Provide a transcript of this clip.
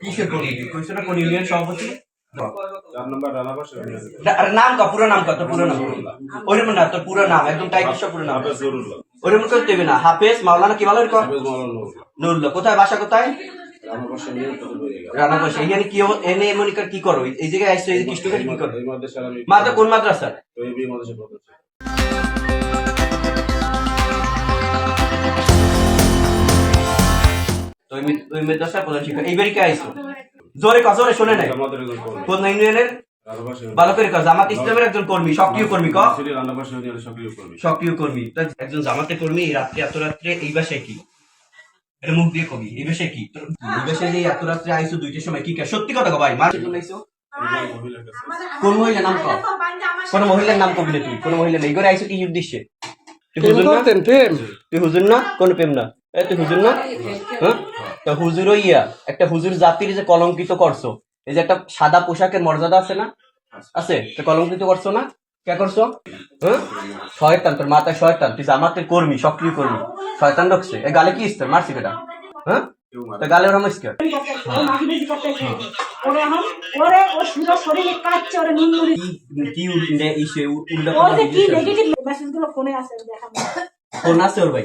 কিসের কর্মী? কইছো না কোন ইউনিয়ন সভাপতি? 4 নম্বর রানাবাস আর নাম কা পুরো নাম কত? পুরো নাম ওরকম না, তোর পুরো নাম একদম টাইটেল সব পুরো নাম ওরকম করতে হবে না। হাফেজ মাওলানা কি বলো এরকম? নুরুল্লাহ। কোথায় বাসা কোথায়? রানাবাস। এখানে কি এনে মনিকার কি করো? এই জায়গায় আইছো, এই কৃষ্ণকে কি করো? মাদ্রাসা কোন মাদ্রাসা? ওই মাদ্রাসা প্রধান শিক্ষক। এইবারই কে আইছো? জোরে ক, জোরে শুনে নাই। কোন ইউনিয়নের? ভালো করে কর। জামাত ইসলামের একজন কর্মী, সক্রিয় কর্মী। ক সক্রিয় কর্মী। একজন জামাতে কর্মী রাত্রে এত রাত্রে এই বাসায় কি? এটা মুখ দিয়ে কবি। এই বাসায় কি? এই বাসায় যে এত রাত্রে আইছো 2টার সময় কি? সত্যি কথা কো ভাই। মাসের জন্য আইছো? কোন মহিলার নাম কও? কোন মহিলার নাম কবি না তুই? কোন মহিলা নেই। করে আইছো কি উদ্দেশ্যে? তুই হুজুর না? কোন প্রেম না? তুই হুজুর না? হ্যাঁ, তো হুজুর ইয়া একটা হুজুর জাতির যে কলঙ্কিত করছো, এই যে একটা সাদা পোশাকের মর্যাদা আছে না? আছে। কলঙ্কিত করছো না? কে করছো? হ্যাঁ, শয়তান। তোর মাথায় শয়তান। তুই জামাতের কর্মী, সক্রিয় কর্মী। শয়তান ঢুকছে। এ গালে কি ইস্তার মারছি কেটা? হ্যাঁ, তো গালে ওরা মুস্কার ফোন আছে ওর ভাই?